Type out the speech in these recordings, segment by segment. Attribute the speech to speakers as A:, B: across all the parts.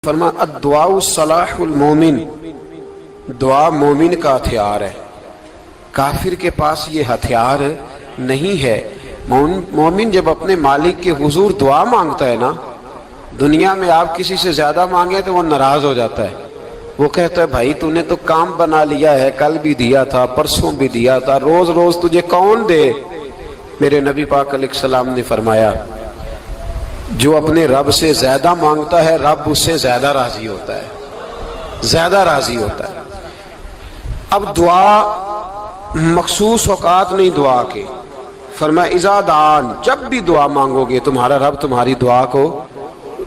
A: فرمایا الدعاء صلاح المومن، دعا مومن کا ہتھیار ہے، کافر کے پاس یہ ہتھیار نہیں ہے۔ مومن جب اپنے مالک کے حضور دعا مانگتا ہے نا، دنیا میں آپ کسی سے زیادہ مانگے تو وہ ناراض ہو جاتا ہے، وہ کہتا ہے بھائی تو نے تو کام بنا لیا ہے، کل بھی دیا تھا، پرسوں بھی دیا تھا، روز روز تجھے کون دے؟ میرے نبی پاک علیہ السلام نے فرمایا جو اپنے رب سے زیادہ مانگتا ہے رب اس سے زیادہ راضی ہوتا ہے، زیادہ راضی ہوتا ہے۔ اب دعا مخصوص اوقات نہیں دعا کے، فرمایا اذا دعان، جب بھی دعا مانگو گے تمہارا رب تمہاری دعا کو،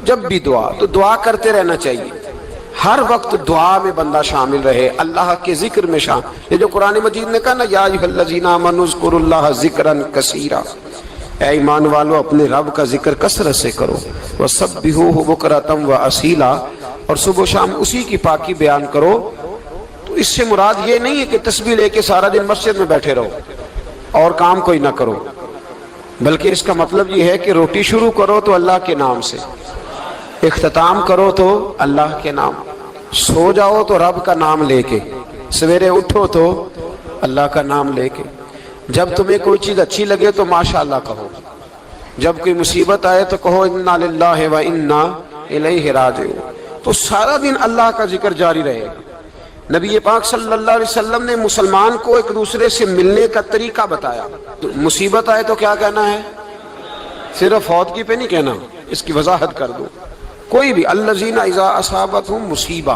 A: جب بھی دعا تو دعا کرتے رہنا چاہیے، ہر وقت دعا میں بندہ شامل رہے، اللہ کے ذکر میں شامل۔ یہ جو قرآن مجید نے کہا نا یا ایھا الذین آمنوا اذکروا اللہ ذکرا کثیرا، اے ایمان والو اپنے رب کا ذکر کثرت سے کرو، وسبحوہ بکرۃ واصیلا، اور صبح و شام اسی کی پاکی بیان کرو۔ تو اس سے مراد یہ نہیں ہے کہ تسبیح لے کے سارا دن مسجد میں بیٹھے رہو اور کام کوئی نہ کرو، بلکہ اس کا مطلب یہ ہے کہ روٹی شروع کرو تو اللہ کے نام سے، اختتام کرو تو اللہ کے نام، سو جاؤ تو رب کا نام لے کے، سویرے اٹھو تو اللہ کا نام لے کے، جب تمہیں کوئی چیز اچھی لگے تو ماشاءاللہ کہو، جب کوئی مصیبت آئے تو کہو انا للہ و انا الیہ راجعون۔ تو سارا دن اللہ کا ذکر جاری رہے گا۔ نبی پاک صلی اللہ علیہ وسلم نے مسلمان کو ایک دوسرے سے ملنے کا طریقہ بتایا۔ مصیبت آئے تو کیا کہنا ہے؟ صرف فوت کی پہ نہیں کہنا، اس کی وضاحت کر دو، کوئی بھی الذین اذا اصابتہم مصیبہ،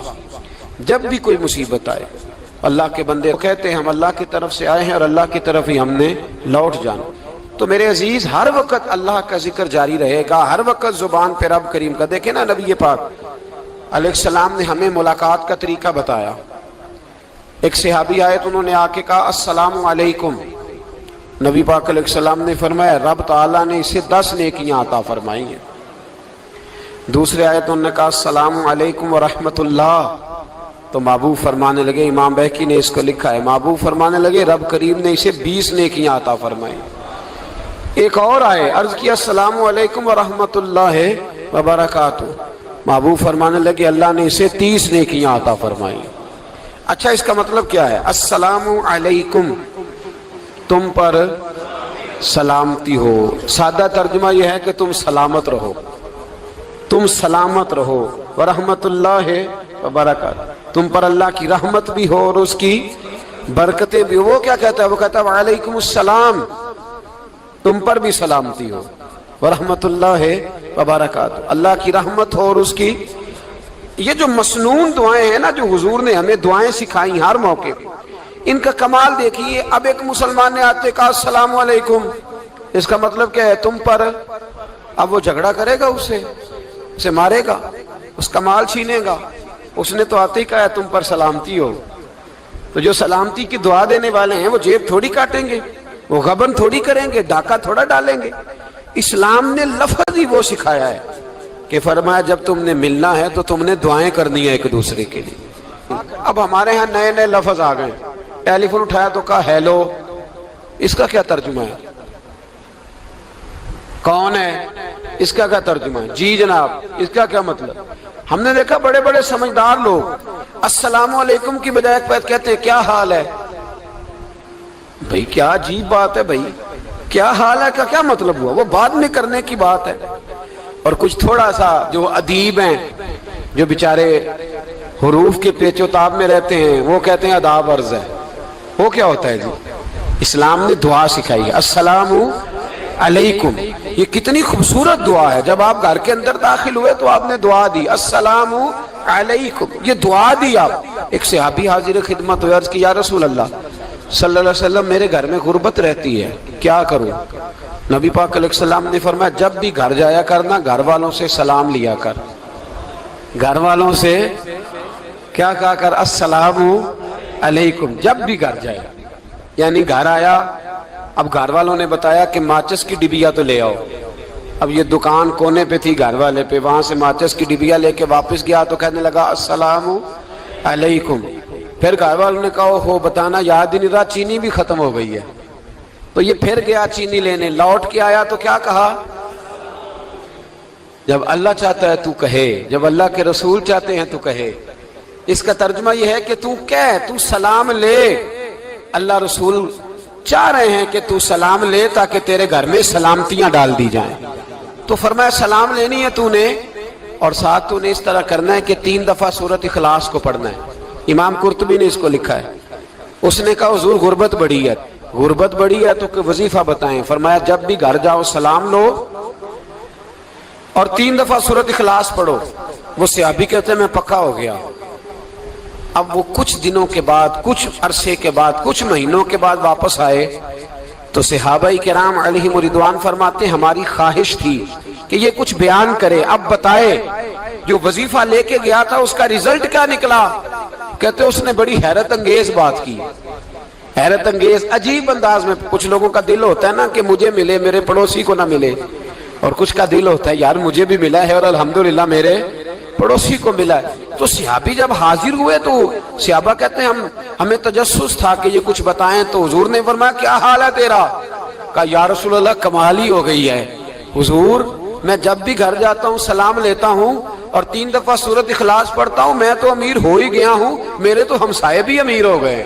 A: جب بھی کوئی مصیبت آئے، اللہ کے بندے کہتے ہیں ہم اللہ کی طرف سے آئے ہیں اور اللہ کی طرف ہی ہم نے لوٹ جانا۔ تو میرے عزیز ہر وقت اللہ کا ذکر جاری رہے گا، ہر وقت زبان پہ رب کریم کا۔ دیکھیں نا نبی پاک علیہ السلام نے ہمیں ملاقات کا طریقہ بتایا۔ ایک صحابی آئے تو انہوں نے آ کے کہا السلام علیکم، نبی پاک علیہ السلام نے فرمایا رب تعالیٰ نے اسے 10 نیکیاں عطا فرمائی ہیں۔ دوسرے آئے تو انہوں نے کہا السلام علیکم ورحمۃ اللہ، تو محبوب فرمانے لگے، امام بہقی نے اس کو لکھا ہے، محبوب فرمانے لگے رب کریم نے اسے 20 نیکیاں عطا فرمائی۔ ایک اور آئے، عرض کیا السلام علیکم ورحمۃ اللہ وبرکاتہ، محبوب فرمانے لگے اللہ نے اسے 30 نیکیاں عطا فرمائی۔ اچھا اس کا مطلب کیا ہے؟ السلام علیکم، تم پر سلامتی ہو، سادہ ترجمہ یہ ہے کہ تم سلامت رہو، تم سلامت رہو، ورحمۃ اللہ وبرکاتہ، تم پر اللہ کی رحمت بھی ہو اور اس کی برکتیں بھی ہو۔ وہ کیا کہتا ہے؟ وہ کہتا ہے وعلیکم السلام، تم پر بھی سلامتی ہو، ورحمۃ اللہ وبرکاتہ، اللہ کی رحمت ہو اور اس کی۔ یہ جو مسنون دعائیں ہیں نا جو حضور نے ہمیں دعائیں سکھائی ہر موقع پہ، ان کا کمال دیکھیے۔ اب ایک مسلمان نے آتے کہا السلام علیکم، اس کا مطلب کیا ہے؟ تم پر۔ اب وہ جھگڑا کرے گا اس سے، اسے مارے گا، اس کا مال چھینے گا؟ اس نے تو آتے ہی کہا ہے تم پر سلامتی ہو۔ تو جو سلامتی کی دعا دینے والے ہیں وہ جیب تھوڑی کاٹیں گے، وہ غبن تھوڑی کریں گے، ڈاکہ تھوڑا ڈالیں گے۔ اسلام نے لفظ ہی وہ سکھایا ہے کہ فرمایا جب تم نے ملنا ہے تو تم نے دعائیں کرنی ہیں ایک دوسرے کے لیے۔ اب ہمارے ہاں نئے نئے لفظ آ گئے، ٹیلی فون اٹھایا تو کہا ہیلو، اس کا کیا ترجمہ ہے؟ کون ہے، اس کا کیا ترجمہ ہے؟ جی جناب، اس کا کیا مطلب؟ ہم نے دیکھا بڑے بڑے سمجھدار لوگ السلام علیکم کی بجائے کہتے ہیں کیا حال ہے۔ بھئی کیا عجیب بات ہے، بھئی کیا حال ہے کا کیا مطلب ہوا؟ وہ بعد میں کرنے کی بات ہے۔ اور کچھ تھوڑا سا جو ادیب ہیں، جو بیچارے حروف کے پیچ و تاب میں رہتے ہیں، وہ کہتے ہیں اداب عرض ہے۔ وہ کیا ہوتا ہے جی؟ اسلام نے دعا سکھائی ہے السلام علیکم، یہ کتنی خوبصورت دعا ہے۔ جب آپ گھر کے اندر داخل ہوئے تو آپ نے دعا دی السلام علیکم، یہ دعا دی آپ۔ ایک صحابی حاضر خدمت ہوئے، عرض کی یا رسول اللہ صلی اللہ علیہ وسلم میرے گھر میں غربت رہتی ہے، کیا کروں؟ نبی پاک علیہ السلام نے فرمایا جب بھی گھر جایا کرنا گھر والوں سے سلام لیا کر، گھر والوں سے کیا کہا کر؟ السلام علیکم، جب بھی گھر جائے۔ یعنی گھر آیا، اب گھر والوں نے بتایا کہ ماچس کی ڈبیا تو لے آؤ۔ اب یہ دکان کونے پہ تھی گھر والے پہ، وہاں سے ماچس کی ڈبیا لے کے واپس گیا تو کہنے لگا السلام علیکم۔ پھر گھر والوں نے کہا ہو بتانا یاد ہی نہیں رہا، چینی بھی ختم ہو گئی ہے۔ تو یہ پھر گیا چینی لینے، لوٹ کے آیا تو کیا کہا؟ جب اللہ چاہتا ہے تو کہے، جب اللہ کے رسول چاہتے ہیں تو کہے۔ اس کا ترجمہ یہ ہے کہ تو کہہ، تو سلام لے۔ اللہ رسول چاہ رہے ہیں کہ تو سلام لے تاکہ تیرے گھر میں سلامتیاں ڈال دی جائیں۔ تو فرمایا سلام لینی ہے تو نے، اور ساتھ تو نے اس طرح کرنا ہے کہ 3 دفعہ سورۃ اخلاص کو پڑھنا ہے۔ امام قرطبی نے اس کو لکھا ہے۔ اس نے کہا حضور غربت بڑی ہے، غربت بڑی ہے تو کہ وظیفہ بتائیں۔ فرمایا جب بھی گھر جاؤ سلام لو اور 3 دفعہ سورۃ اخلاص پڑھو۔ وہ صحابی کہتے ہیں میں پکا ہو گیا۔ اب وہ کچھ دنوں کے بعد، کچھ عرصے کے بعد، کچھ مہینوں کے بعد واپس آئے تو صحابہ کرام علیہم رضوان فرماتے ہیں ہماری خواہش تھی کہ یہ کچھ بیان کرے، اب بتائے جو وظیفہ لے کے گیا تھا اس کا رزلٹ کیا نکلا۔ کہتے اس نے بڑی حیرت انگیز بات کی، حیرت انگیز عجیب انداز میں۔ کچھ لوگوں کا دل ہوتا ہے نا کہ مجھے ملے، میرے پڑوسی کو نہ ملے، اور کچھ کا دل ہوتا ہے یار مجھے بھی ملا ہے اور الحمدللہ میرے پڑوسی کو ملا ہے۔ تو صحابی جب حاضر ہوئے تو صحابہ کہتے ہیں ہمیں تجسس تھا کہ یہ کچھ بتائیں، تو حضور نے فرمایا کیا حال ہے تیرا؟ کہا یا رسول اللہ کمال ہی ہو گئی ہے حضور، میں جب بھی گھر جاتا ہوں سلام لیتا ہوں اور 3 دفعہ سورۃ اخلاص پڑھتا ہوں، میں تو امیر ہو ہی گیا ہوں، میرے تو ہمسائے بھی امیر ہو گئے۔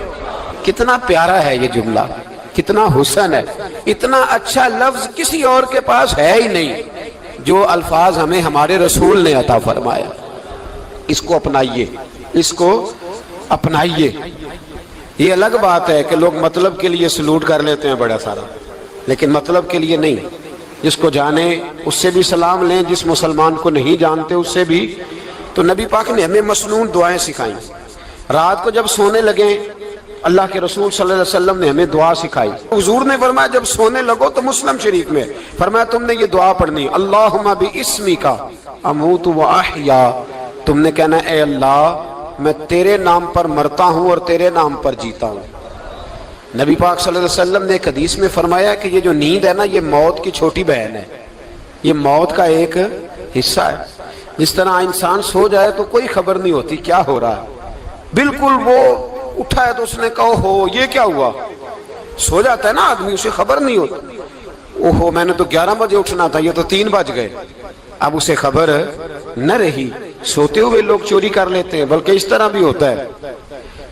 A: کتنا پیارا ہے یہ جملہ، کتنا حسن ہے، اتنا اچھا لفظ کسی اور کے پاس ہے ہی نہیں جو الفاظ ہمیں ہمارے رسول نے عطا فرمایا۔ اس کو اپنائیے، اس کو اپنائیے۔ یہ الگ بات ہے کہ لوگ مطلب کے لیے سلوٹ کر لیتے ہیں بڑا سارا، لیکن مطلب کے لیے نہیں۔ جس کو جانے اس سے بھی سلام لیں، جس مسلمان کو نہیں جانتے اس سے بھی۔ تو نبی پاک نے ہمیں مسنون دعائیں سکھائیں۔ رات کو جب سونے لگیں اللہ کے رسول صلی اللہ علیہ وسلم نے ہمیں دعا سکھائی۔ حضور نے فرمایا جب سونے لگو تو مسلم شریف میں فرمایا تم نے یہ دعا پڑھنی، اللہم باسمک اموت و احیا۔ تم نے کہنا اے اللہ میں تیرے نام پر مرتا ہوں اور تیرے نام پر جیتا ہوں۔ نبی پاک صلی اللہ علیہ وسلم نے ایک حدیث میں فرمایا کہ یہ جو نیند ہے نا یہ موت کی چھوٹی بہن ہے، یہ موت کا ایک حصہ ہے۔ جس طرح انسان سو جائے تو کوئی خبر نہیں ہوتی کیا ہو رہا ہے، بالکل وہ اٹھا ہے تو اس نے کہا ہو یہ کیا ہوا، سو جاتا ہے نا آدمی اسے خبر نہیں ہوتی، اوہو میں نے تو 11 بجے اٹھنا تھا یہ تو 3 بج گئے، اب اسے خبر نہ رہی۔ سوتے ہوئے لوگ چوری کر لیتے ہیں، بلکہ اس طرح بھی ہوتا ہے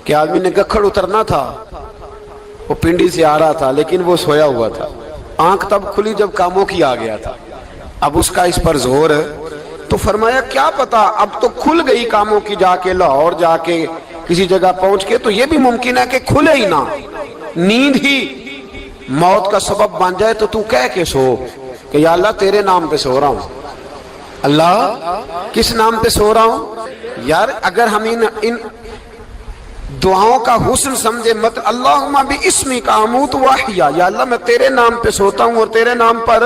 A: کہ آدمی نے گکھڑ اترنا تھا، وہ پنڈی سے آ رہا تھا لیکن وہ سویا ہوا تھا، آنکھ تب کھلی جب کاموں کی آ گیا تھا، اب اس کا اس پر زور۔ تو فرمایا کیا پتا اب تو کھل گئی کاموں کی، جا کے لاہور جا کے کسی جگہ پہنچ کے، تو یہ بھی ممکن ہے کہ کھلے ہی نہ، نیند ہی موت کا سبب بن جائے۔ تو کہہ کے سو کہ یا اللہ تیرے نام پہ سو رہا ہوں، اللہ کس نام پہ سو رہا ہوں۔ یار اگر ہم ان دعاؤں کا حسن سمجھے مت، اللہم باسمک اموت و احیا، یا اللہ میں تیرے نام پہ سوتا ہوں اور تیرے نام پر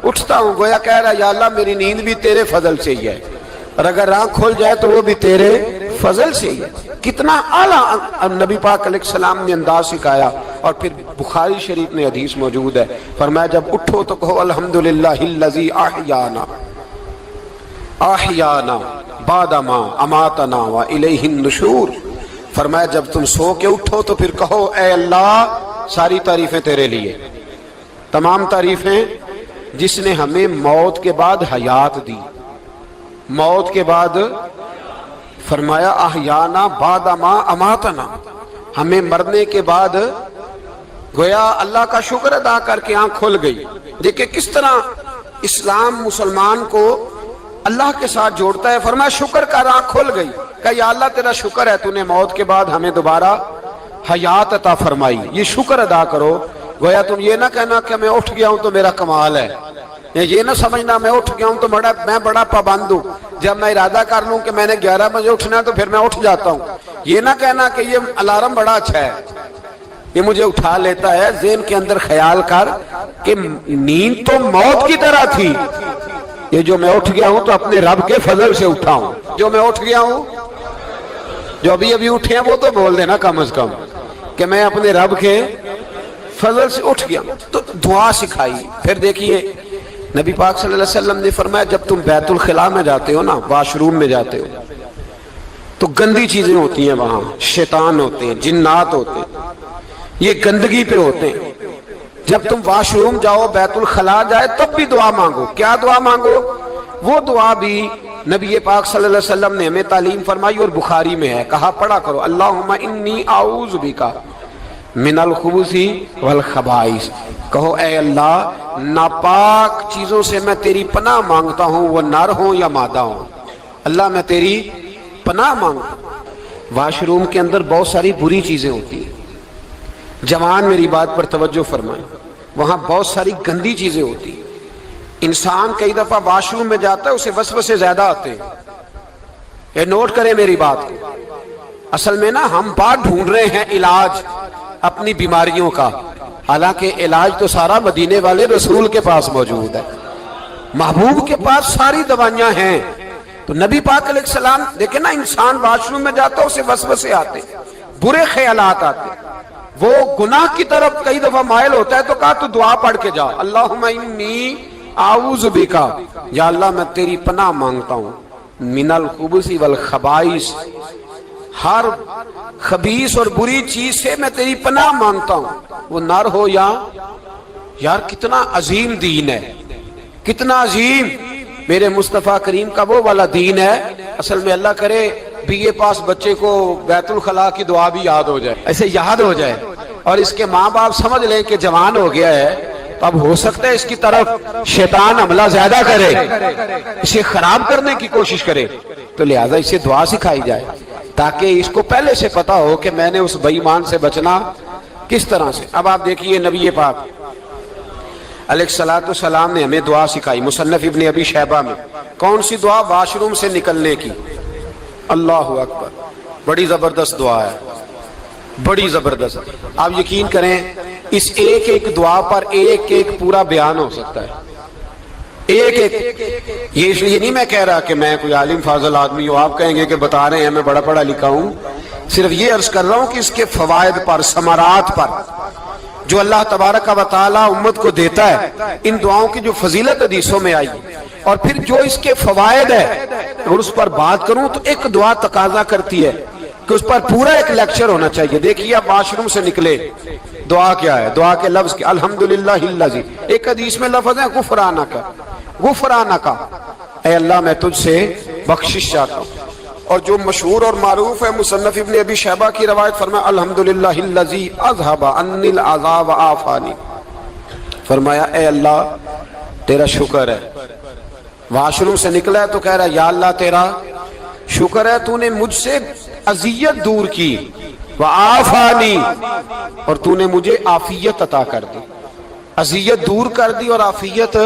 A: اٹھتا ہوں، گویا کہہ رہا یا اللہ میری نیند بھی تیرے فضل سے ہی ہے، اور اگر آنکھ کھل جائے تو وہ بھی تیرے فضل سے ہی ہے۔ کتنا اعلیٰ نبی پاک علیہ السلام نے انداز سکھایا۔ اور پھر بخاری شریف میں حدیث موجود ہے، فرمایا جب اٹھو تو کہو الحمدللہ الذی احیانا احیانا بعد ما اماتنا والیہ النشور۔ فرمایا جب تم سو کے اٹھو تو پھر کہو اے اللہ ساری تعریفیں تیرے لیے، تمام تعریفیں جس نے ہمیں موت کے بعد حیات دی، موت کے بعد فرمایا احیانا بعد ما اماتنا، ہمیں مرنے کے بعد گویا اللہ کا شکر ادا کر کے آنکھ کھل گئی۔ دیکھیں کس طرح اسلام مسلمان کو اللہ کے ساتھ جوڑتا ہے۔ فرمایا شکر کر، آنکھ کھل گئی، کہ یا اللہ تیرا شکر ہے تو نے موت کے بعد ہمیں دوبارہ حیات عطا فرمائی، یہ شکر ادا کرو۔ گویا تم یہ نہ کہنا کہ میں اٹھ گیا ہوں تو میرا کمال ہے، یہ نہ سمجھنا میں اٹھ گیا ہوں تو میں بڑا پابند ہوں، جب میں ارادہ کر لوں کہ میں نے 11 بجے اٹھنا ہے تو پھر میں اٹھ جاتا ہوں۔ یہ نہ کہنا کہ یہ الارم بڑا اچھا ہے، یہ مجھے اٹھا لیتا ہے۔ ذہن کے اندر خیال کر کہ نیند تو موت کی طرح تھی، یہ جو میں اٹھ گیا ہوں تو اپنے رب کے فضل سے اٹھا ہوں، جو میں اٹھ گیا ہوں، جو ابھی اٹھے ہیں وہ تو بول دینا کم از کم کہ میں اپنے رب کے فضل سے اٹھ گیا۔ تو دعا سکھائی۔ پھر دیکھیے نبی پاک صلی اللہ علیہ وسلم نے فرمایا جب تم بیت الخلاء میں جاتے ہو نا، واش روم میں جاتے ہو، تو گندی چیزیں ہوتی ہیں وہاں، شیطان ہوتے ہیں، جنات ہوتے ہیں، یہ گندگی پہ ہوتے ہیں۔ جب تم واش روم جاؤ، بیت الخلاء جائے، تب بھی دعا مانگو۔ کیا دعا مانگو؟ وہ دعا بھی نبی پاک صلی اللہ علیہ وسلم نے ہمیں تعلیم فرمائی اور بخاری میں ہے، کہا پڑھا کرو اللہم انی اعوذ بک من الخبث والخبائث، کہو اے اللہ ناپاک چیزوں سے میں تیری پناہ مانگتا ہوں، وہ نر ہوں یا مادہ ہوں، اللہ میں تیری پناہ مانگتا ہوں۔ واش روم کے اندر بہت ساری بری چیزیں ہوتی ہیں، جوان میری بات پر توجہ فرمائیں، وہاں بہت ساری گندی چیزیں ہوتی ہیں۔ انسان کئی دفعہ واش روم میں جاتا ہے اسے وسوسے زیادہ آتے ہیں، یہ نوٹ کریں میری بات کو۔ اصل میں نا ہم بات ڈھونڈ رہے ہیں علاج اپنی بیماریوں کا، حالانکہ علاج تو سارا مدینے والے رسول کے پاس موجود ہے، محبوب کے پاس ساری دوائیاں ہیں۔ تو نبی پاک علیہ السلام دیکھیں نا، انسان واش روم میں جاتا ہے اسے وسوسے آتے، برے خیالات آتے، وہ گناہ کی طرف کئی دفعہ مائل ہوتا ہے، تو کہا تو دعا پڑھ کے جا اللہم انی اعوذ بکا، یا اللہ میں تیری پناہ مانگتا ہوں من الخبث والخبائث، ہر خبیث اور بری چیز سے میں تیری پناہ مانگتا ہوں، وہ نر ہو یا یار کتنا عظیم دین ہے، کتنا عظیم میرے مصطفیٰ کریم کا وہ والا دین ہے۔ اصل میں اللہ کرے بی اے پاس بچے کو بیت الخلاء کی دعا بھی یاد ہو جائے، ایسے یاد ہو جائے، اور اس کے ماں باپ سمجھ لیں کہ جوان ہو گیا ہے، تو اب ہو سکتا ہے اس کی طرف شیطان حملہ زیادہ کرے، اسے خراب کرنے کی کوشش کرے، تو لہٰذا اسے دعا سکھائی جائے تاکہ اس کو پہلے سے پتا ہو کہ میں نے اس بے ایمان سے بچنا کس طرح سے۔ اب آپ دیکھیے نبی پاک علیہ السلام نے ہمیں دعا سکھائی، مصنف ابن ابی شیبہ میں، کون سی دعا؟ واش روم سے نکلنے کی۔ اللہ اکبر، بڑی زبردست دعا ہے، بڑی زبردست۔ آپ یقین کریں اس ایک ایک دعا پر ایک ایک پورا بیان ہو سکتا ہے، ایک ایک۔ یہ اس لیے نہیں میں کہہ رہا کہ میں کوئی عالم فاضل آدمی ہوں، آپ کہیں گے کہ بتا رہے ہیں میں بڑا پڑھا لکھا ہوں، صرف یہ عرض کر رہا ہوں کہ اس کے فوائد پر، ثمرات پر جو اللہ تبارک و تعالی امت کو دیتا ہے، ان دعاؤں کی جو فضیلت حدیثوں میں آئی، اور پھر جو اس کے فوائد ہے، اور اس پر بات کروں تو ایک دعا تقاضا کرتی ہے کہ اس پر پورا ایک لیکچر ہونا چاہیے۔ دیکھیے آپ واش روم سے نکلے، دعا کیا ہے؟ دعا کے لفظ کیا؟ الحمدللہ الذی، ایک حدیث میں لفظ ہے غفرانک، غفرانک، اے اللہ میں تجھ سے بخشش چاہتا ہوں۔ اور جو مشہور اور معروف ہے مصنف ابن ابی شیبہ کی روایت، فرمایا الحمدللہ الذی اذھب عنی العذاب وعافانی، فرمایا اے اللہ تیرا شکر ہے، واش روم سے نکلا ہے تو کہہ رہا ہے یا اللہ تیرا شکر ہے، تو نے مجھ سے اذیت دور کی، وعافانی، اور تو نے مجھے عافیت عطا کر دی، اذیت دور کر دی اور عافیت۔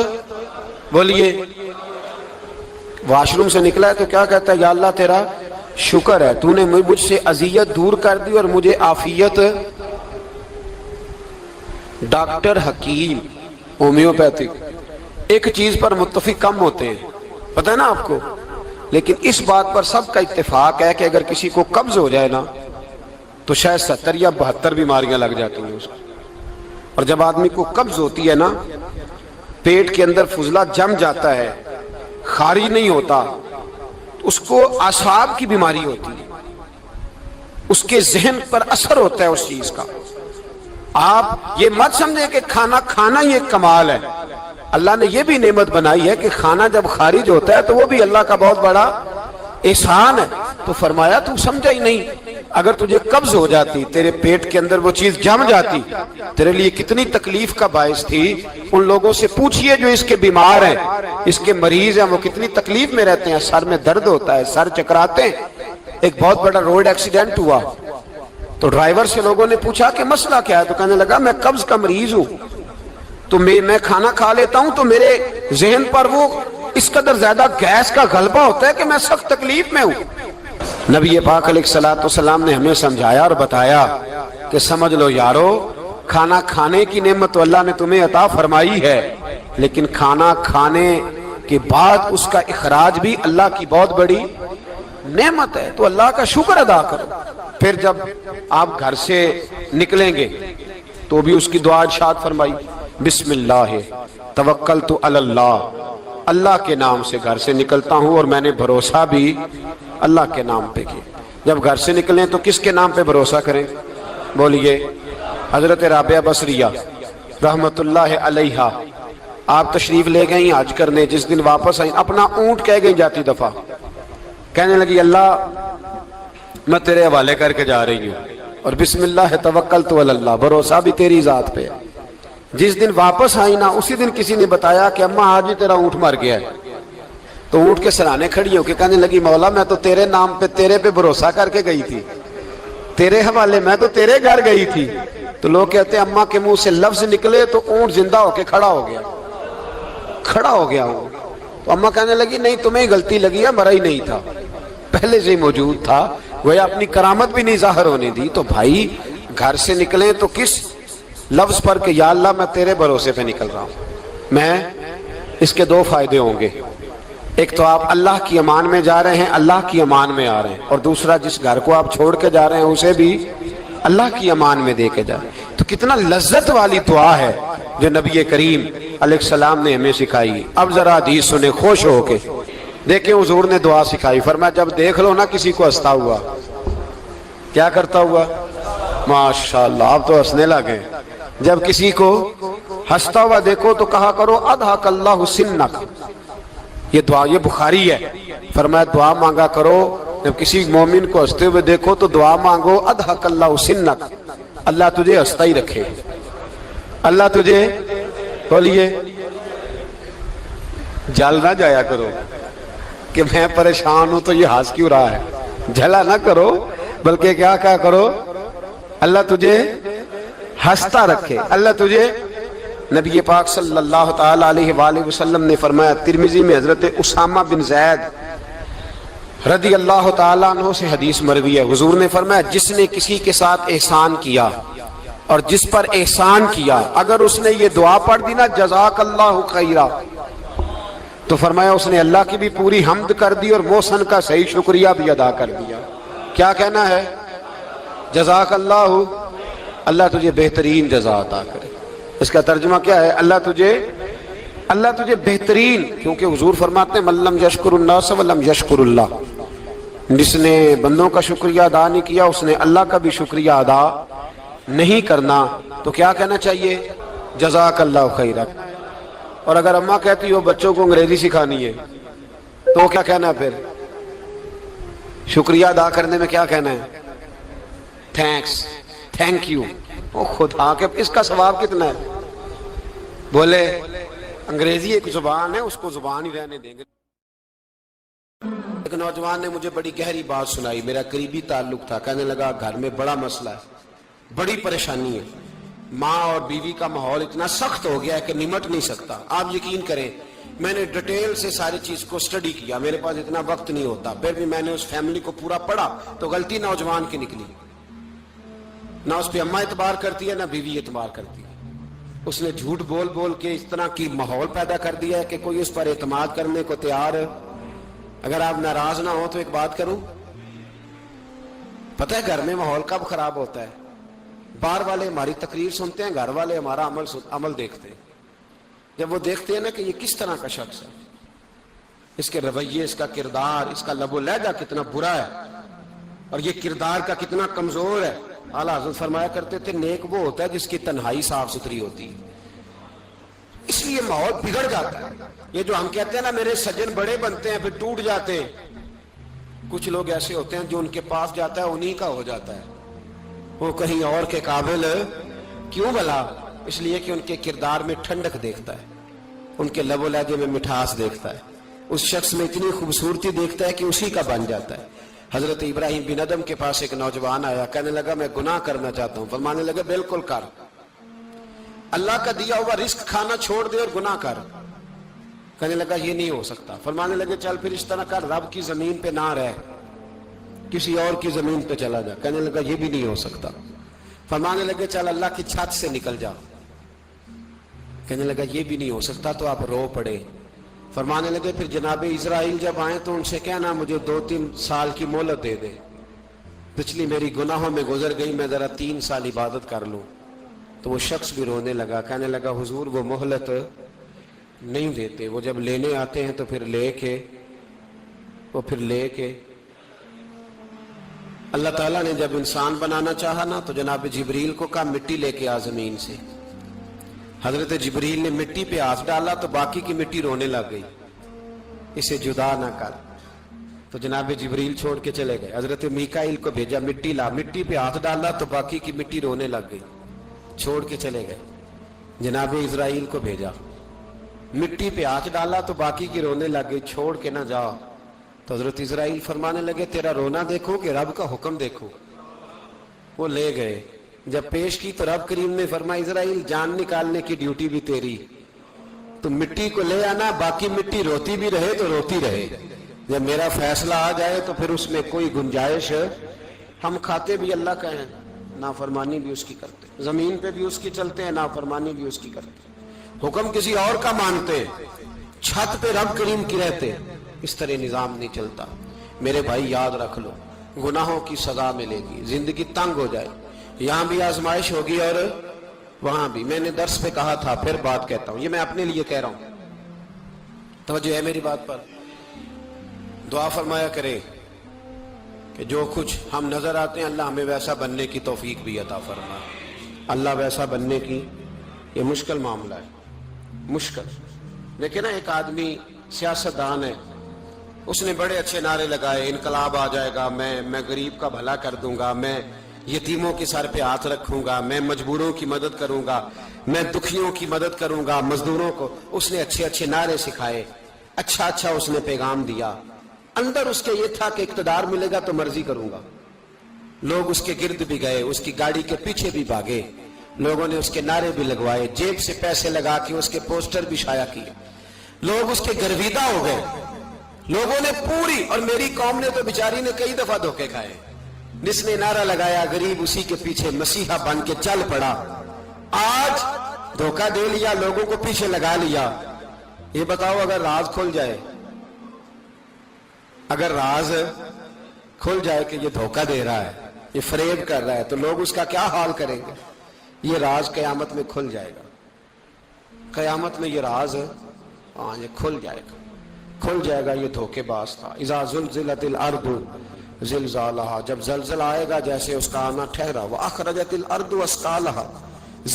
A: بولیے واش روم سے نکلا ہے تو کیا کہتا ہے؟ یا اللہ تیرا شکر ہے، تو نے مجھ سے اذیت دور کر دی اور مجھے عافیت۔ ڈاکٹر حکیم ہومیوپیتھک ایک چیز پر متفق کم ہوتے ہیں، پتہ ہے نا آپ کو، لیکن اس بات پر سب کا اتفاق ہے کہ اگر کسی کو قبض ہو جائے نا تو شاید 70 یا 72 بیماریاں لگ جاتی ہیں اس کو۔ اور جب آدمی کو قبض ہوتی ہے نا، پیٹ کے اندر فضلہ جم جاتا ہے، خارج نہیں ہوتا، اس کو اعصاب کی بیماری ہوتی ہے، اس کے ذہن پر اثر ہوتا ہے اس چیز کا۔ آپ یہ مت سمجھیں کہ کھانا کھانا ہی ایک کمال ہے، اللہ نے یہ بھی نعمت بنائی ہے کہ کھانا جب خارج ہوتا ہے تو وہ بھی اللہ کا بہت بڑا احسان ہے۔ تو فرمایا تو سمجھا ہی نہیں، اگر تجھے قبض ہو جاتی، تیرے پیٹ کے اندر وہ چیز جم جاتی، تیرے لیے کتنی تکلیف کا باعث تھی۔ ان لوگوں سے پوچھئے جو اس کے بیمار ہیں، اس کے مریض ہیں، وہ کتنی تکلیف میں رہتے ہیں، سر میں درد ہوتا ہے، سر چکراتے ہیں۔ ایک بہت بڑا روڈ ایکسیڈنٹ ہوا تو ڈرائیور سے لوگوں نے پوچھا کہ مسئلہ کیا ہے، تو کہنے لگا میں قبض کا مریض ہوں، تو میں کھانا کھا لیتا ہوں تو میرے ذہن پر وہ اس قدر زیادہ گیس کا غلبہ ہوتا ہے کہ میں سخت تکلیف میں ہوں۔ نبی پاک علیہ السلام نے ہمیں سمجھایا اور بتایا کہ سمجھ لو یارو، کھانا کھانے کی نعمت تو اللہ نے تمہیں عطا فرمائی ہے، لیکن کھانا کھانے کے بعد اس کا اخراج بھی اللہ کی بہت بڑی نعمت ہے، تو اللہ کا شکر ادا کرو۔ پھر جب آپ گھر سے نکلیں گے تو بھی اس کی دعا ارشاد فرمائی، بسم اللہ توکلت علی اللہ، اللہ کے نام سے گھر سے نکلتا ہوں اور میں نے بھروسہ بھی اللہ کے نام پہ کیا۔ جب گھر سے نکلیں تو کس کے نام پہ بھروسہ کریں؟ بولیے حضرت رابعہ بصریہ رحمت اللہ علیہا، آپ تشریف لے گئیں حج کرنے، جس دن واپس آئیں اپنا اونٹ کہہ گئی جاتی دفعہ، کہنے لگی اللہ میں تیرے حوالے کر کے جا رہی ہوں، اور بسم اللہ توکلت علی اللہ، بھروسہ بھی تیری ذات پہ ہے۔ جس دن واپس آئی نا اسی دن کسی نے بتایا کہ اماں آج ہی تیرا اونٹ مر گیا ہے، تو اونٹ کے سرانے کھڑی ہو کے کہنے لگی مولا میں تو تیرے نام پہ تیرے پہ بھروسہ کر کے گئی تھی، تیرے حوالے، میں تو تیرے گھر گئی تھی۔ تو لوگ کہتے ہیں اماں کے منہ سے لفظ نکلے تو اونٹ زندہ ہو کے کھڑا ہو گیا، کھڑا ہو گیا ہوں۔ تو اماں کہنے لگی نہیں تمہیں غلطی لگی ہے، مرا ہی نہیں تھا، پہلے سے ہی موجود تھا، وہ اپنی کرامت بھی نہیں ظاہر ہونے دی۔ تو بھائی گھر سے نکلیں تو کس لفظ پر کہ یا اللہ میں تیرے بھروسے پہ نکل رہا ہوں۔ میں اس کے دو فائدے ہوں گے، ایک تو آپ اللہ کی امان میں جا رہے ہیں، اللہ کی امان میں آ رہے ہیں، اور دوسرا جس گھر کو آپ چھوڑ کے جا رہے ہیں اسے بھی اللہ کی امان میں دے کے جائیں۔ تو کتنا لذت والی دعا ہے جو نبی کریم علیہ السلام نے ہمیں سکھائی۔ اب ذرا حدیث سنیں خوش ہو کے، دیکھیں حضور نے دعا سکھائی، فرمایا جب دیکھ لو نا کسی کو ہنستا ہوا، کیا کرتا ہوا؟ ماشاءاللہ آپ تو ہنسنے لگے۔ جب کسی کو ہنستا ہوا دیکھو تو کہا کرو اضحک اللہ سنک، یہ دعا، یہ بخاری ہے، فرمایا دعا مانگا کرو جب کسی مومن کو ہنستے ہوئے دیکھو تو دعا مانگو اضحک اللہ سنک، اللہ تجھے ہنستا ہی رکھے، اللہ تجھے، بولیے، جل نہ جایا کرو کہ میں پریشان ہوں تو یہ ہنس کیوں رہا ہے، جھلا نہ کرو، بلکہ کیا کرو، اللہ تجھے ہنستا رکھے، اللہ تجھے۔ نبی پاک صلی اللہ تعالی علیہ وآلہ وسلم نے فرمایا، ترمذی میں حضرت اسامہ بن زید رضی اللہ تعالیٰ عنہ سے حدیث مروی ہے، حضور نے فرمایا جس نے کسی کے ساتھ احسان کیا اور جس پر احسان کیا، اگر اس نے یہ دعا پڑھ دی نا جزاک اللہ خیرا، تو فرمایا اس نے اللہ کی بھی پوری حمد کر دی اور محسن کا صحیح شکریہ بھی ادا کر دیا۔ کیا کہنا ہے؟ جزاک اللہ، اللہ تجھے بہترین جزا عطا کرے۔ اس کا ترجمہ کیا ہے؟ اللہ تجھے بہترین، کیونکہ حضور فرماتے ہیں من لم یشکر الناس ولم یشکر اللہ، جس نے بندوں کا شکریہ ادا نہیں کیا اس نے اللہ کا بھی شکریہ ادا نہیں کرنا۔ تو کیا کہنا چاہیے؟ جزاک اللہ خیرا۔ اور اگر اماں کہتی ہو بچوں کو انگریزی سکھانی ہے تو کیا کہنا ہے؟ پھر شکریہ ادا کرنے میں کیا کہنا ہے؟ Thanks, thank you. او خدا کے اس کا ثواب کتنا ہے؟ بولے انگریزی ایک زبان ہے، اس کو زبان ہی رہنے دیں گے۔ ایک نوجوان نے مجھے بڑی گہری بات سنائی، میرا قریبی تعلق تھا، کہنے لگا گھر میں بڑا مسئلہ ہے، بڑی پریشانی ہے، ماں اور بیوی کا ماحول اتنا سخت ہو گیا ہے کہ نمٹ نہیں سکتا۔ آپ یقین کریں میں نے ڈیٹیل سے ساری چیز کو سٹڈی کیا، میرے پاس اتنا وقت نہیں ہوتا، پھر بھی میں نے اس فیملی کو پورا پڑھا تو غلطی نوجوان کی نکلی، نہ اس پہ اماں اعتبار کرتی ہے نہ بیوی اعتبار کرتی ہے۔ اس نے جھوٹ بول بول کے اس طرح کی ماحول پیدا کر دیا ہے کہ کوئی اس پر اعتماد کرنے کو تیار ہے۔ اگر آپ ناراض نہ ہو تو ایک بات کروں، پتہ ہے گھر میں ماحول کب خراب ہوتا ہے؟ باہر والے ہماری تقریر سنتے ہیں، گھر والے ہمارا عمل دیکھتے ہیں۔ جب وہ دیکھتے ہیں نا کہ یہ کس طرح کا شخص ہے، اس کے رویے، اس کا کردار، اس کا لب و لہجہ کتنا برا ہے اور یہ کردار کا کتنا کمزور ہے۔ اعلیٰ حضرت فرمایا کرتے تھے نیک وہ ہوتا ہے جس کی تنہائی صاف ستھری ہوتی ہے، اس لیے ماحول بگڑ جاتا ہے۔ یہ جو ہم کہتے ہیں نا میرے سجن بڑے بنتے ہیں پھر ٹوٹ جاتے ہیں، کچھ لوگ ایسے ہوتے ہیں جو ان کے پاس جاتا ہے انہی کا ہو جاتا ہے، وہ کہیں اور کے قابل کیوں بھلا؟ اس لیے کہ ان کے کردار میں ٹھنڈک دیکھتا ہے، ان کے لب و لہجے میں مٹھاس دیکھتا ہے، اس شخص میں اتنی خوبصورتی دیکھتا ہے کہ اسی کا بن جاتا ہے۔ حضرت ابراہیم بن ادم کے پاس ایک نوجوان آیا، کہنے لگا میں گناہ کرنا چاہتا ہوں، فرمانے لگے بالکل کر، اللہ کا دیا ہوا رزق کھانا چھوڑ دے اور گناہ کر۔ کہنے لگا یہ نہیں ہو سکتا، فرمانے لگے چل پھر اس طرح کر، رب کی زمین پہ نہ رہ، کسی اور کی زمین پہ چلا جا۔ کہنے لگا یہ بھی نہیں ہو سکتا، فرمانے لگے چل اللہ کی چھت سے نکل جا۔ کہنے لگا یہ بھی نہیں ہو سکتا، تو آپ رو پڑے۔ فرمانے لگے پھر جناب اسرائیل جب آئیں تو ان سے کہنا مجھے 2-3 سال کی مہلت دے دے، پچھلی میری گناہوں میں گزر گئی، میں ذرا 3 سال عبادت کر لوں۔ تو وہ شخص بھی رونے لگا، کہنے لگا حضور وہ مہلت نہیں دیتے، وہ جب لینے آتے ہیں تو پھر لے کے اللہ تعالیٰ نے جب انسان بنانا چاہا نا تو جناب جبریل کو کہا مٹی لے کے آ زمین سے، حضرت جبریل نے مٹی پہ ہاتھ ڈالا تو باقی کی مٹی رونے لگ گئی، اسے جدا نہ کر. تو جناب جبریل چھوڑ کے چلے گئے. حضرت میکائیل کو بھیجا، مٹی لا، مٹی پہ ہاتھ ڈالا تو باقی کی مٹی رونے لگ گئی، چھوڑ کے چلے گئے. جناب اسرائیل کو بھیجا، مٹی پہ ہاتھ ڈالا تو باقی کی رونے لگ گئی، چھوڑ کے نہ جاؤ. تو حضرت اسرائیل فرمانے لگے تیرا رونا دیکھو کہ رب کا حکم دیکھو. وہ لے گئے، جب پیش کی تو رب کریم نے فرمایا اسرائیل جان نکالنے کی ڈیوٹی بھی تیری، تو مٹی کو لے آنا، باقی مٹی روتی بھی رہے تو روتی رہے. جب میرا فیصلہ آ جائے تو پھر اس میں کوئی گنجائش، ہم کھاتے بھی اللہ کا ہیں، نافرمانی بھی اس کی کرتے، زمین پہ بھی اس کی چلتے ہیں، نافرمانی بھی اس کی کرتے، حکم کسی اور کا مانتے، چھت پہ رب کریم کی رہتے. اس طرح نظام نہیں چلتا. میرے بھائی یاد رکھ لو، گناہوں کی سزا ملے گی، زندگی تنگ ہو جائے، یہاں بھی آزمائش ہوگی اور وہاں بھی. میں نے درس پہ کہا تھا، پھر بات کہتا ہوں، یہ میں اپنے لیے کہہ رہا ہوں، توجہ ہے میری بات پر. دعا فرمایا کرے کہ جو کچھ ہم نظر آتے ہیں اللہ ہمیں ویسا بننے کی توفیق بھی عطا فرمائے. اللہ ویسا بننے کی، یہ مشکل معاملہ ہے، مشکل. دیکھیں نا، ایک آدمی سیاستدان ہے، اس نے بڑے اچھے نعرے لگائے، انقلاب آ جائے گا، میں غریب کا بھلا کر دوں گا، میں یتیموں کے سر پہ ہاتھ رکھوں گا، میں مجبوروں کی مدد کروں گا، میں دکھیوں کی مدد کروں گا، مزدوروں کو. اس نے اچھے اچھے نعرے سکھائے، اچھا اس نے پیغام دیا. اندر اس کے یہ تھا کہ اقتدار ملے گا تو مرضی کروں گا. لوگ اس کے گرد بھی گئے، اس کی گاڑی کے پیچھے بھی بھاگے، لوگوں نے اس کے نعرے بھی لگوائے، جیب سے پیسے لگا کے اس کے پوسٹر بھی شائع کیے. لوگ اس کے گرویدہ ہو گئے، لوگوں نے پوری، اور میری قوم نے تو بیچاری نے کئی دفعہ دھوکے کھائے. جس نے نعرہ لگایا غریب اسی کے پیچھے مسیحا بن کے چل پڑا. آج دھوکہ دے لیا، لوگوں کو پیچھے لگا لیا. یہ بتاؤ اگر راز کھل جائے، اگر راز کھل جائے کہ یہ دھوکہ دے رہا ہے، یہ فریب کر رہا ہے، تو لوگ اس کا کیا حال کریں گے؟ یہ راز قیامت میں کھل جائے گا. قیامت میں یہ راز یہ کھل جائے گا، کھل جائے گا. یہ دھوکے باز تھا. اذا زلزلت الارض زلزالہا، جب زلزلہ آئے گا جیسے اس کا آنا ٹھہرا. واخرجت الارض اثقالہا،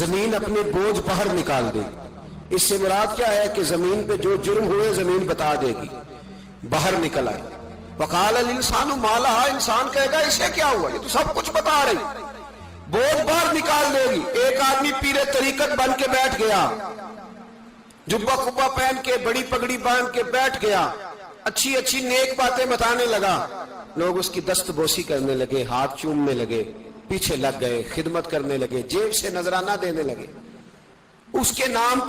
A: زمین اپنے بوجھ باہر نکال دے گی. اس سے مراد کیا ہے کہ زمین پہ جو جرم ہوئے زمین بتا دے گی، باہر نکل آئے. وقال الانسان ما لہا، انسان کہے گا اسے کیا ہوا، یہ تو سب کچھ بتا رہی. بوجھ باہر نکال دے گی. ایک آدمی پیر طریقت بن کے بیٹھ گیا، جبہ کبہ پہن کے، بڑی پگڑی باندھ کے بیٹھ گیا، اچھی اچھی نیک باتیں بتانے لگا. لوگ اس کی دست بوسی کرنے لگے، ہاتھ چومنے لگے، پیچھے لگ گئے، خدمت کرنے لگے، جیب سے نذرانہ دینے لگے. اس کے نام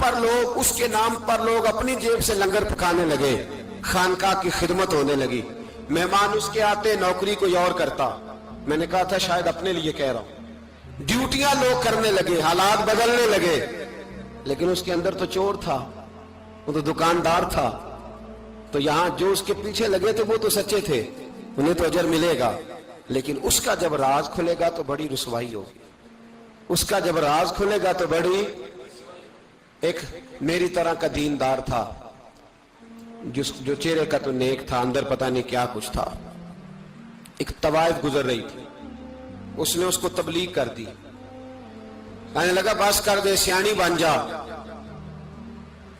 A: پر لوگ اپنی جیب سے لنگر پکانے لگے، خانقاہ کی خدمت ہونے لگی. مہمان اس کے آتے، نوکری کوئی اور کرتا. میں نے کہا تھا شاید اپنے لیے کہہ رہا ہوں. ڈیوٹیاں لوگ کرنے لگے، حالات بدلنے لگے. لیکن اس کے اندر تو چور تھا، وہ تو دکاندار تھا. تو یہاں جو اس کے پیچھے لگے تھے وہ تو سچے تھے، انہیں تو اجر ملے گا. لیکن اس کا جب راز کھلے گا تو بڑی رسوائی ہوگی. اس کا جب راز کھلے گا تو بڑی. ایک میری طرح کا دیندار تھا، جو چہرے کا تو نیک تھا، اندر پتہ نہیں کیا کچھ تھا. ایک طوائف گزر رہی تھی، اس نے اس کو تبلیغ کر دی. کہنے لگا بس کر دے، سیانی بن جا.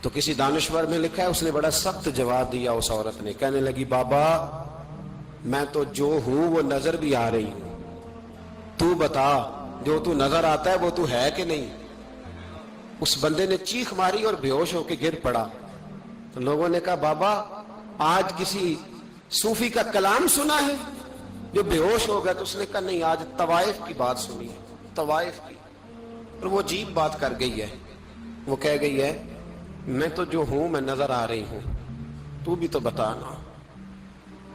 A: تو کسی دانشور میں لکھا ہے اس نے بڑا سخت جواب دیا. اس عورت نے کہنے لگی بابا میں تو جو ہوں وہ نظر بھی آ رہی ہوں، تو بتا جو تو نظر آتا ہے وہ تو ہے کہ نہیں. اس بندے نے چیخ ماری اور بے ہوش ہو کے گر پڑا. تو لوگوں نے کہا بابا آج کسی صوفی کا کلام سنا ہے جو بے ہوش ہو گیا. تو اس نے کہا نہیں، آج طوائف کی بات سنی ہے، طوائف کی. اور وہ عجیب بات کر گئی ہے. وہ کہہ گئی ہے میں تو جو ہوں میں نظر آ رہی ہوں، تو بھی تو بتانا،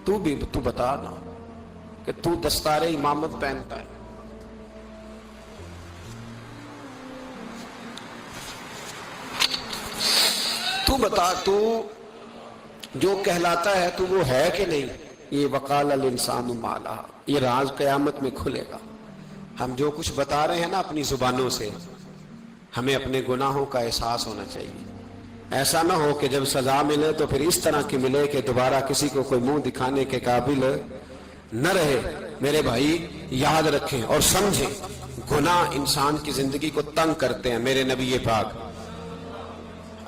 A: تو بتانا کہ تو دستار امامت پہنتا ہے. تو بتا، تو جو کہلاتا ہے تو وہ ہے کہ نہیں. یہ وقال الانسان ما لہا، یہ راز قیامت میں کھلے گا. ہم جو کچھ بتا رہے ہیں نا اپنی زبانوں سے، ہمیں اپنے گناہوں کا احساس ہونا چاہیے. ایسا نہ ہو کہ جب سزا ملے تو پھر اس طرح کی ملے کہ دوبارہ کسی کو کوئی منہ دکھانے کے قابل نہ رہے. میرے بھائی یاد رکھیں اور سمجھیں، گناہ انسان کی زندگی کو تنگ کرتے ہیں. میرے نبی پاک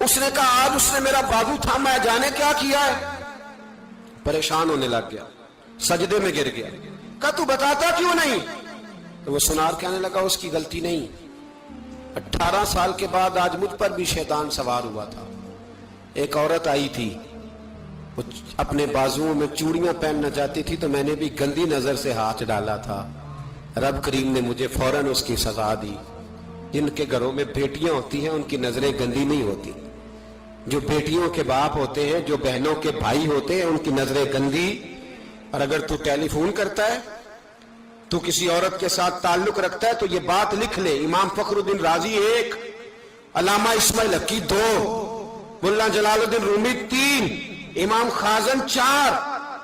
A: اس نے کہا آج اس نے میرا بازو تھا، میں جانے کیا کیا ہے، پریشان ہونے لگ گیا، سجدے میں گر گیا، کہا تو بتاتا کیوں نہیں؟ تو وہ سنار کہنے لگا اس کی غلطی نہیں، 18 سال کے بعد آج مجھ پر بھی شیطان سوار ہوا تھا، ایک عورت آئی تھی، وہ اپنے بازوؤں میں چوڑیاں پہننا چاہتی تھی تو میں نے بھی گندی نظر سے ہاتھ ڈالا تھا، رب کریم نے مجھے فوراً اس کی سزا دی۔ جن کے گھروں میں بیٹیاں ہوتی ہیں ان کی نظریں گندی نہیں ہوتی، جو بیٹیوں کے باپ ہوتے ہیں، جو بہنوں کے بھائی ہوتے ہیں، ان کی نظریں گندی۔ اور اگر تو ٹیلی فون کرتا ہے، تو کسی عورت کے ساتھ تعلق رکھتا ہے تو یہ بات لکھ لے، امام فخر الدین رازی 1، علامہ اسماعیل حقی 2، ملا جلال الدین رومی 3، امام خازن 4،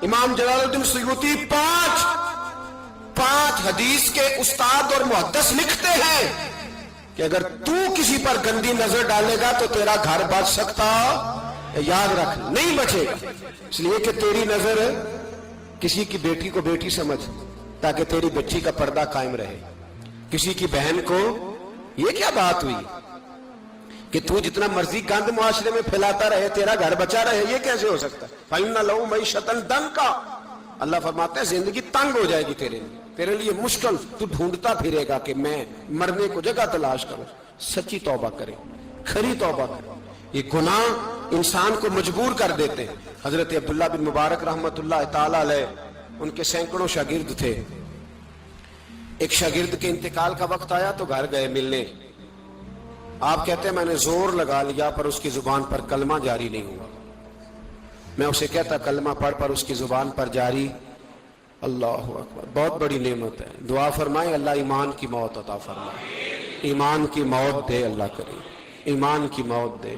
A: امام جلال الدین سیوطی 5 حدیث کے استاد اور محدث لکھتے ہیں کہ اگر تو کسی پر گندی نظر ڈالے گا تو تیرا گھر بچ سکتا، یاد رکھ نہیں بچے گا، اس لیے کہ تیری نظر کسی کی بیٹی کو بیٹی سمجھ تاکہ تیری بچی کا پردہ قائم رہے، کسی کی بہن کو، یہ کیا بات ہوئی کہ تو جتنا مرضی گند معاشرے میں پھیلاتا رہے تیرا گھر بچا رہے، یہ کیسے ہو سکتا ہے؟ فَإِنَّ لَهُ مَعِيشَةً ضَنكًا، اللہ فرماتے ہیں زندگی تنگ ہو جائے گی تیرے لیے مشکل، تو ڈھونڈتا پھرے گا کہ میں مرنے کو جگہ تلاش کروں۔ سچی توبہ کرے، کھری توبہ کرے، یہ گناہ انسان کو مجبور کر دیتے ہیں۔ حضرت عبداللہ بن مبارک رحمت اللہ تعالی علیہ، ان کے سینکڑوں شاگرد تھے، ایک شاگرد کے انتقال کا وقت آیا تو گھر گئے ملنے، آپ کہتے ہیں میں نے زور لگا لیا پر اس کی زبان پر کلمہ جاری نہیں ہوا، میں اسے کہتا کلمہ پڑھ پر اس کی زبان پر جاری، اللہ اکبر، بہت بڑی نعمت ہے، دعا فرمائیں اللہ ایمان کی موت عطا فرمائے، ایمان کی موت دے اللہ کریم، ایمان کی موت دے۔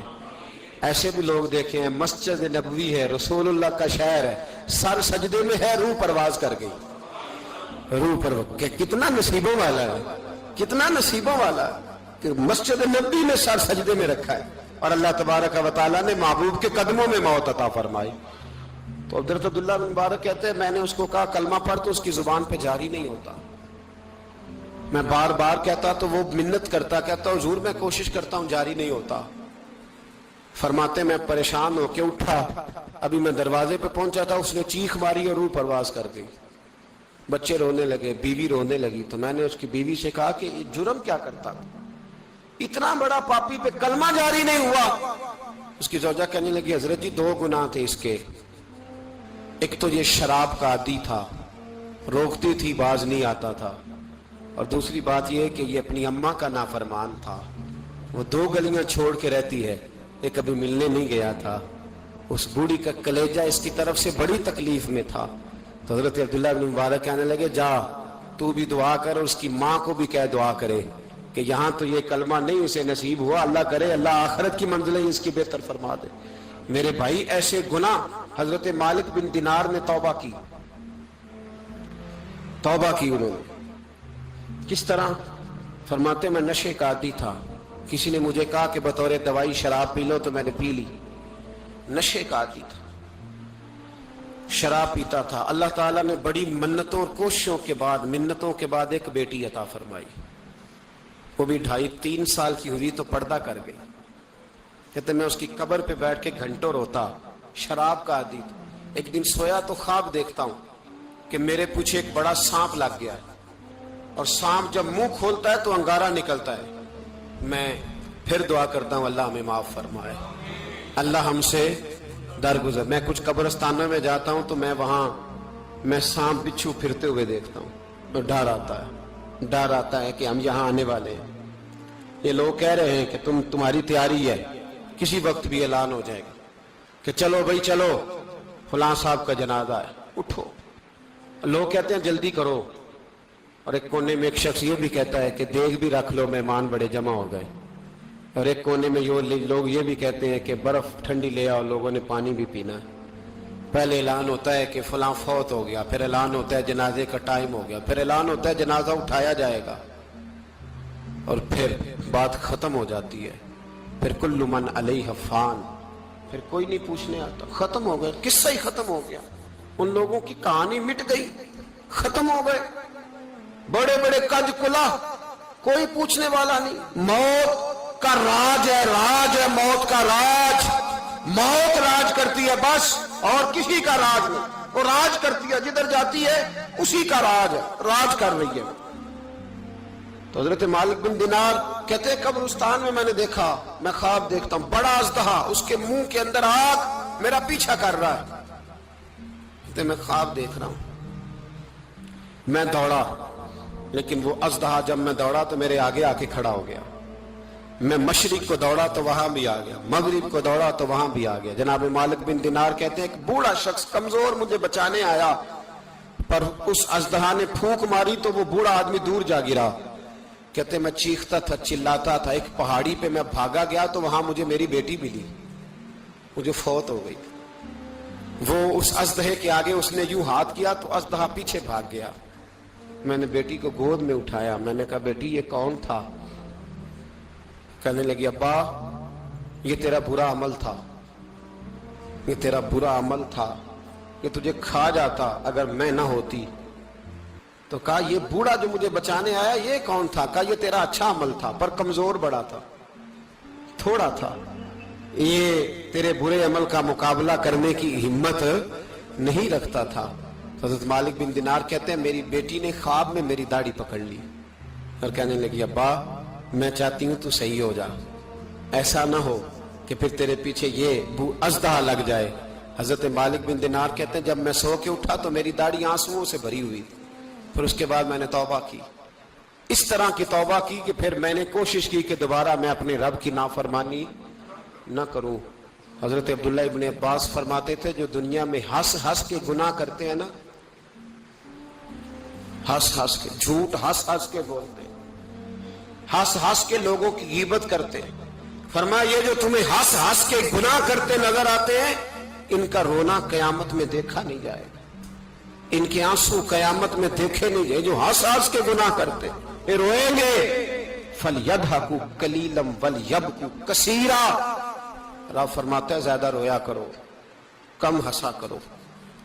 A: ایسے بھی لوگ دیکھے ہیں، مسجد نبوی ہے، رسول اللہ کا شہر ہے، سر سجدے میں ہے، روح پرواز کر گئی، روح پرواز، کتنا نصیبوں والا ہے، کتنا نصیبوں والا ہے کہ مسجد نبوی میں سر سجدے میں رکھا ہے اور اللہ تبارک و تعالیٰ نے محبوب کے قدموں میں موت عطا فرمائی۔ تو حضرت عبداللہ بن مبارک کہتے ہیں میں نے اس کو کہا کلمہ پڑھ تو اس کی زبان پہ جاری نہیں ہوتا، میں بار بار کہتا تو وہ منت کرتا، کہتا حضور میں کوشش کرتا ہوں جاری نہیں ہوتا۔ فرماتے میں پریشان ہو کے اٹھا، ابھی میں دروازے پہ پہنچا تھا اس نے چیخ ماری اور روح پرواز کر گئی، بچے رونے لگے، بیوی رونے لگی، تو میں نے اس کی بیوی سے کہا کہ یہ جرم کیا کرتا، اتنا بڑا پاپی پہ کلمہ جاری نہیں ہوا۔ اس کی زوجہ کہنے لگی حضرت جی 2 گناہ تھے اس کے، ایک تو یہ شراب کا عادی تھا، روکتی تھی باز نہیں آتا تھا، اور دوسری بات یہ کہ یہ اپنی اماں کا نافرمان تھا، وہ 2 گلیاں چھوڑ کے رہتی ہے، یہ کبھی ملنے نہیں گیا تھا، اس بوڑھی کا کلیجہ اس کی طرف سے بڑی تکلیف میں تھا۔ تو حضرت عبداللہ بن مبارک کہنے لگے جا تو بھی دعا کر اور اس کی ماں کو بھی کہہ دعا کرے کہ یہاں تو یہ کلمہ نہیں اسے نصیب ہوا، اللہ کرے اللہ آخرت کی منزلیں اس کی بہتر فرما دے۔ میرے بھائی ایسے گناہ، حضرت مالک بن دینار نے توبہ کی انہوں نے، کس طرح؟ فرماتے میں نشے کا عادی تھا، کسی نے مجھے کہا کہ بطور دوائی شراب پی لو تو میں نے پی لی، نشے کا عادی تھا، شراب پیتا تھا۔ اللہ تعالیٰ نے بڑی منتوں اور کوششوں کے بعد، منتوں کے بعد ایک بیٹی عطا فرمائی، وہ بھی 2.5-3 سال کی ہوئی تو پردہ کر گئی۔ کہتے میں اس کی قبر پہ بیٹھ کے گھنٹوں روتا، شراب کا عادی تھا۔ ایک دن سویا تو خواب دیکھتا ہوں کہ میرے پیچھے ایک بڑا سانپ لگ گیا ہے، اور سانپ جب منہ کھولتا ہے تو انگارہ نکلتا ہے، میں پھر دعا کرتا ہوں اللہ ہمیں معاف فرمائے، اللہ ہم سے درگزر۔ میں کچھ قبرستانوں میں جاتا ہوں تو میں وہاں سانپ بچھو پھرتے ہوئے دیکھتا ہوں تو ڈر آتا ہے کہ ہم یہاں آنے والے ہیں، یہ لوگ کہہ رہے ہیں کہ تمہاری تیاری ہے، کسی وقت بھی اعلان ہو جائے گا کہ چلو بھائی چلو فلاں صاحب کا جنازہ ہے، اٹھو، لوگ کہتے ہیں جلدی کرو، اور ایک کونے میں ایک شخص یہ بھی کہتا ہے کہ دیگ بھی رکھ لو مہمان بڑے جمع ہو گئے، اور ایک کونے میں لوگ یہ بھی کہتے ہیں کہ برف ٹھنڈی لے آؤ، لوگوں نے پانی بھی پینا ہے۔ پہلے اعلان ہوتا ہے کہ فلاں فوت ہو گیا، پھر اعلان ہوتا ہے جنازے کا ٹائم ہو گیا، پھر اعلان ہوتا ہے جنازہ اٹھایا جائے گا، اور پھر بات ختم ہو جاتی ہے، پھر کل من علیہ فان، پھر کوئی نہیں پوچھنے آتا، ختم ہو گئے، قصہ ہی ختم ہو گیا، ان لوگوں کی کہانی مٹ گئی، ختم ہو گئے، بڑے بڑے کج کلا، کوئی پوچھنے والا نہیں، موت کا راج ہے موت کا راج. موت راج کرتی ہے بس، اور کسی کا راج نہیں. وہ راج کرتی ہے، جدھر جاتی ہے اسی کا راج ہے، راج کر رہی ہے. تو حضرت مالک بن دینار کہتے ہیں قبرستان میں میں نے دیکھا، میں خواب دیکھتا ہوں، بڑا اژدہا، اس کے منہ کے اندر آگ میرا پیچھا کر رہا ہے. کہتے میں خواب دیکھ رہا ہوں. میں دوڑا، لیکن وہ اژدہا جب میں دوڑا تو میرے آگے آ کے کھڑا ہو گیا. میں مشرق کو دوڑا تو وہاں بھی آ گیا، مغرب کو دوڑا تو وہاں بھی آ گیا. جناب مالک بن دینار کہتے ہیں ایک بوڑھا شخص کمزور مجھے بچانے آیا، پر اس اژدہا نے پھونک ماری تو وہ بوڑھا آدمی دور جا گرا. کہتے میں چیختا تھا، چلاتا تھا. ایک پہاڑی پہ میں بھاگا گیا تو وہاں مجھے میری بیٹی ملی، مجھے فوت ہو گئی. وہ اس اژدہے کے آگے اس نے یوں ہاتھ کیا تو اژدہا پیچھے بھاگ گیا. میں نے بیٹی کو گود میں اٹھایا، میں نے کہا بیٹی یہ کون تھا؟ کہنے لگی ابا یہ تیرا برا عمل تھا، یہ تیرا برا عمل تھا، یہ تجھے کھا جاتا اگر میں نہ ہوتی. تو کہا یہ بوڑھا جو مجھے بچانے آیا یہ کون تھا؟ کہا یہ تیرا اچھا عمل تھا، پر کمزور بڑا تھا، تھوڑا تھا، یہ تیرے برے عمل کا مقابلہ کرنے کی ہمت نہیں رکھتا تھا. حضرت مالک بن دینار کہتے ہیں میری بیٹی نے خواب میں میری داڑھی پکڑ لی اور کہنے لگی ابا میں چاہتی ہوں تو صحیح ہو جا، ایسا نہ ہو کہ پھر تیرے پیچھے یہ اژدہا لگ جائے. حضرت مالک بن دینار کہتے ہیں جب میں سو کے اٹھا تو میری داڑھی آنسوؤں سے بھری ہوئی. پھر اس کے بعد میں نے توبہ کی، اس طرح کی توبہ کی کہ پھر میں نے کوشش کی کہ دوبارہ میں اپنے رب کی نافرمانی نہ کروں. حضرت عبداللہ ابن عباس فرماتے تھے جو دنیا میں ہنس ہنس کے گناہ کرتے ہیں نا، ہنس ہنس کے جھوٹ ہنس ہنس کے بولتے ہیں، ہنس ہنس کے لوگوں کی غیبت کرتے ہیں، فرمایا یہ جو تمہیں ہنس ہنس کے گناہ کرتے نظر آتے ہیں ان کا رونا قیامت میں دیکھا نہیں جائے گا، ان کے آنسو قیامت میں دیکھے نہیں جائے. جو ہنس ہنس کے گناہ کرتے یہ روئیں گے. فَلْيَضْحَكُوا قَلِيلًا وَلْيَبْكُوا كَثِيرًا. رب فرماتا ہے زیادہ رویا کرو، کم ہنسا کرو.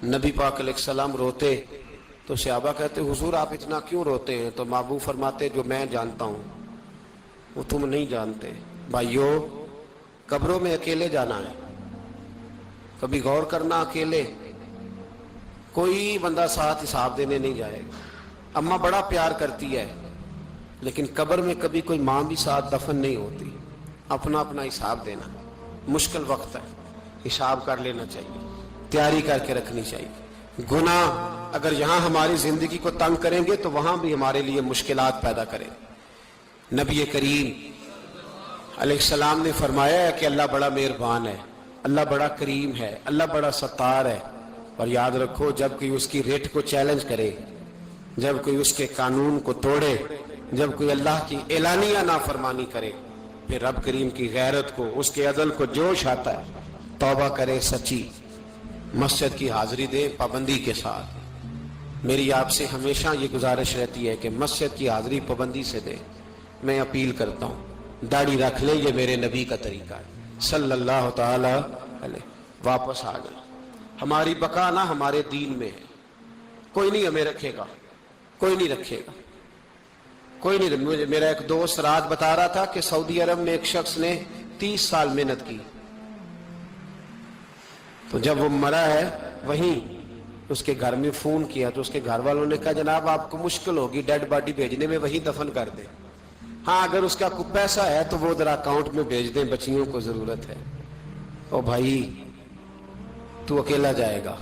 A: نبی پاک علیہ السلام روتے تو صحابہ کہتے حضور آپ اتنا کیوں روتے ہیں؟ تو محبوب فرماتے جو میں جانتا ہوں وہ تم نہیں جانتے. بھائیو قبروں میں اکیلے جانا ہے، کبھی غور کرنا، اکیلے کوئی بندہ ساتھ حساب دینے نہیں جائے گا. اماں بڑا پیار کرتی ہے لیکن قبر میں کبھی کوئی ماں بھی ساتھ دفن نہیں ہوتی. اپنا اپنا حساب دینا مشکل وقت ہے، حساب کر لینا چاہیے، تیاری کر کے رکھنی چاہیے. گناہ اگر یہاں ہماری زندگی کو تنگ کریں گے تو وہاں بھی ہمارے لیے مشکلات پیدا کریں. نبی کریم علیہ السلام نے فرمایا ہے کہ اللہ بڑا مہربان ہے، اللہ بڑا کریم ہے، اللہ بڑا ستار ہے. اور یاد رکھو جب کوئی اس کی ریٹ کو چیلنج کرے، جب کوئی اس کے قانون کو توڑے، جب کوئی اللہ کی اعلانیہ نافرمانی کرے، پھر رب کریم کی غیرت کو، اس کے عدل کو جوش آتا ہے. توبہ کرے سچی، مسجد کی حاضری دے پابندی کے ساتھ. میری آپ سے ہمیشہ یہ گزارش رہتی ہے کہ مسجد کی حاضری پابندی سے دے. میں اپیل کرتا ہوں داڑھی رکھ لے، یہ میرے نبی کا طریقہ ہے صلی اللہ تعالی علیہ. واپس آ جائے. ہماری بقا نہ ہمارے دین میں ہے. کوئی نہیں ہمیں رکھے گا، کوئی نہیں رکھے گا، کوئی نہیں. میرا ایک دوست رات بتا رہا تھا کہ سعودی عرب میں ایک شخص نے 30 سال محنت کی، تو جب وہ مرا ہے وہیں اس کے گھر میں فون کیا تو اس کے گھر والوں نے کہا جناب آپ کو مشکل ہوگی ڈیڈ باڈی بھیجنے میں، وہیں دفن کر دیں. ہاں اگر اس کا کوئی پیسہ ہے تو وہ ذرا اکاؤنٹ میں بھیج دیں، بچیوں کو ضرورت ہے. او بھائی تو اکیلا جائے گا،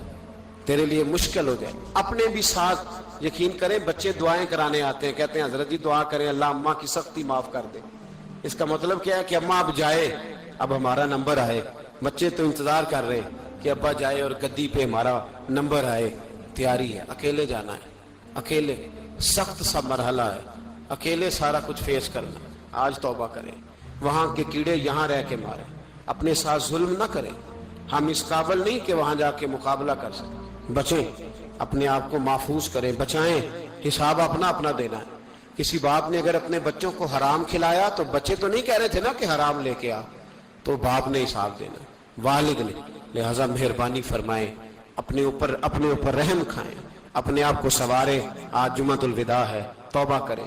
A: تیرے لیے مشکل ہو جائے. اپنے بھی ساتھ یقین کریں، بچے دعائیں کرانے آتے ہیں، کہتے ہیں حضرت جی دعا کریں اللہ اماں کی سختی معاف کر دے. اس کا مطلب کیا ہے کہ اماں اب جائے، اب ہمارا نمبر آئے. بچے تو انتظار کر رہے کہ ابا جائے اور گدی پہ ہمارا نمبر آئے. تیاری ہے، اکیلے جانا ہے، اکیلے سخت سا مرحلہ ہے، اکیلے سارا کچھ فیس کرنا. آج توبہ کریں، وہاں کے کیڑے یہاں رہ کے مارے. اپنے ساتھ ظلم نہ کریں، ہم اس قابل نہیں کہ وہاں جا کے مقابلہ کر سکیں. بچیں، اپنے آپ کو محفوظ کریں، بچائیں. حساب اپنا اپنا دینا ہے. کسی باپ نے اگر اپنے بچوں کو حرام کھلایا تو بچے تو نہیں کہہ رہے تھے نا کہ حرام لے کے آ، تو باپ نے حساب دینا، والد نے. لہذا مہربانی فرمائیں، اپنے اوپر رحم کھائیں، اپنے آپ کو سنواریں. آج جمعۃ الوداع ہے، توبہ کریں.